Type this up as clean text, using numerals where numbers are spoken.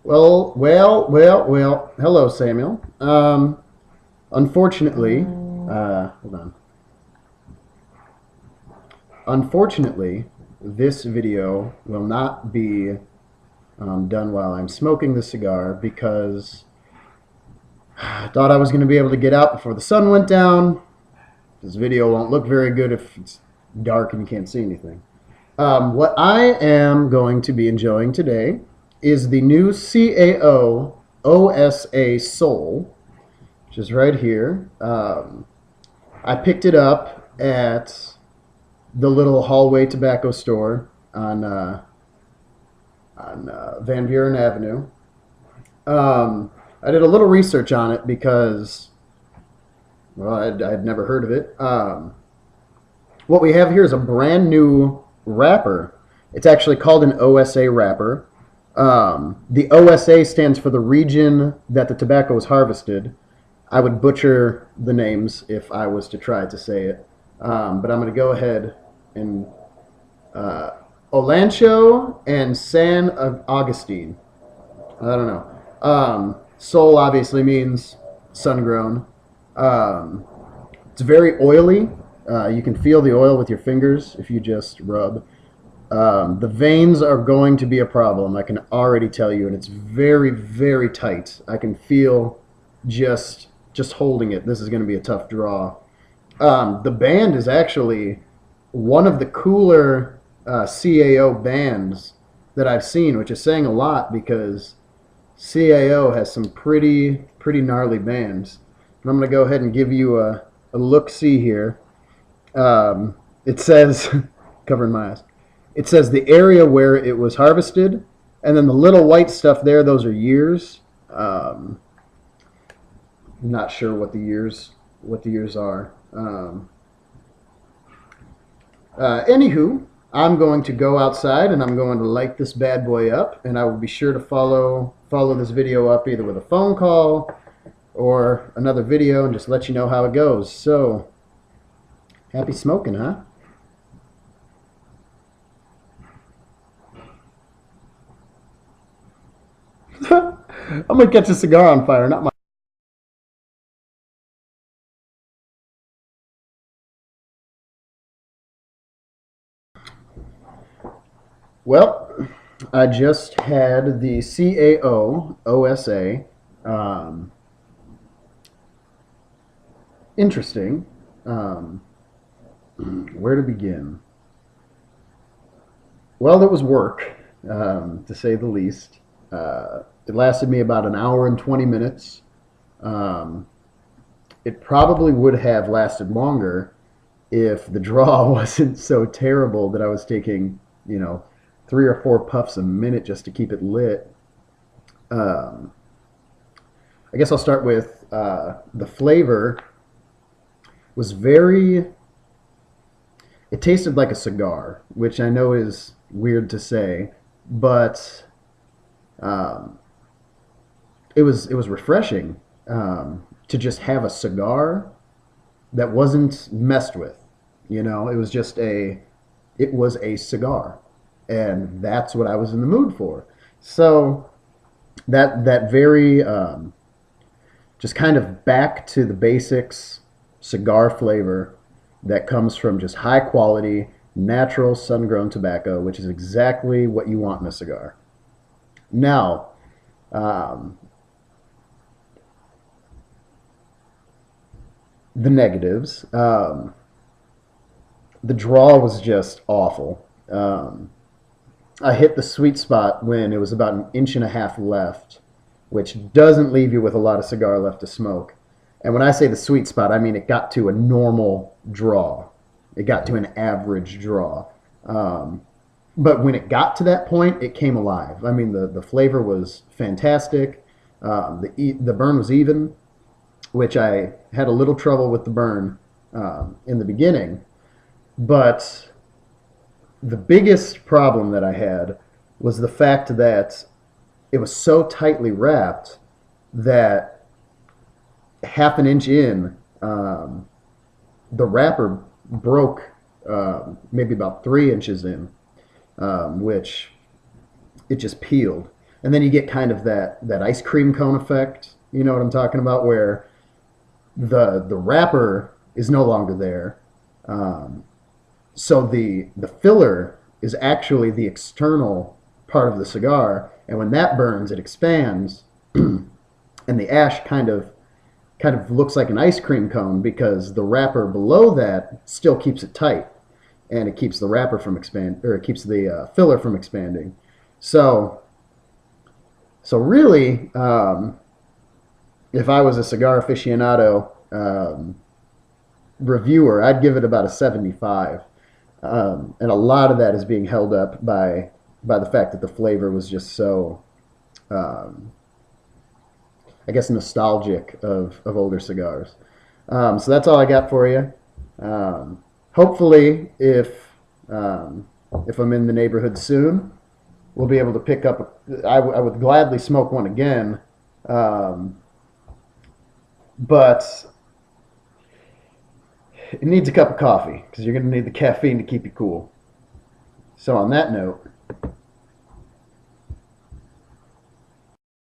Well. Hello, Samuel. Unfortunately, hold on. Unfortunately, this video will not be done while I'm smoking the cigar because I thought I was going to be able to get out before the sun went down. This video won't look very good if it's dark and you can't see anything. What I am going to be enjoying today is the new CAO OSA Soul, which is right here. I picked it up at the little hallway tobacco store on Van Buren Avenue. I did a little research on it because, well, I'd never heard of it. What we have here is a brand new wrapper. It's actually called an OSA wrapper. The OSA stands for the region that the tobacco was harvested. I would butcher the names if I was to try to say it. But I'm going to go ahead and Olancho and San Agustin. I don't know. Soul obviously means sun-grown. It's very oily. You can feel the oil with your fingers if you just rub. The veins are going to be a problem, I can already tell you, and it's very, very tight. I can feel just holding it. This is going to be a tough draw. The band is actually one of the cooler CAO bands that I've seen, which is saying a lot because CAO has some pretty gnarly bands. And I'm going to go ahead and give you a look-see here. It says, covering my eyes, it says the area where it was harvested, and then the little white stuff there, those are years. I'm not sure what the years are. Anywho, I'm going to go outside and I'm going to light this bad boy up, and I will be sure to follow this video up either with a phone call or another video and just let you know how it goes. So, happy smoking, huh? I'm gonna catch a cigar on fire, not my. Well, I just had the CAO OSA. Interesting. Where to begin? Well, it was work, to say the least. It lasted me about an hour and 20 minutes. It probably would have lasted longer if the draw wasn't so terrible that I was taking, 3 or 4 puffs a minute just to keep it lit. I guess I'll start with the flavor was it tasted like a cigar, which I know is weird to say, but it was refreshing to just have a cigar that wasn't messed with. It was a cigar, and that's what I was in the mood for. So that very just kind of back to the basics cigar flavor that comes from just high quality natural sun-grown tobacco, which is exactly what you want in a cigar. Now, the negatives. The draw was just awful. I hit the sweet spot when it was about an inch and a half left, which doesn't leave you with a lot of cigar left to smoke. And when I say the sweet spot, I mean it got to a normal draw. It got to an average draw. But when it got to that point, it came alive. I mean, the flavor was fantastic. The burn was even, which I had a little trouble with the burn in the beginning. But the biggest problem that I had was the fact that it was so tightly wrapped that half an inch in, the wrapper broke maybe about 3 inches in, which it just peeled. and then you get kind of that ice cream cone effect. You know what I'm talking about, where the wrapper is no longer there. Um, so the filler is actually the external part of the cigar, and when that burns, it expands, and the ash kind of looks like an ice cream cone because the wrapper below that still keeps it tight, and it keeps the wrapper from expand, or it keeps the filler from expanding. So so really, if I was a cigar aficionado reviewer, I'd give it about a 75. And a lot of that is being held up by the fact that the flavor was just so, um, I guess, nostalgic of older cigars. So that's all I got for you. Hopefully, if I'm in the neighborhood soon, we'll be able to pick up. I would gladly smoke one again, um, but it needs a cup of coffee because you're going to need the caffeine to keep you cool. So on that note,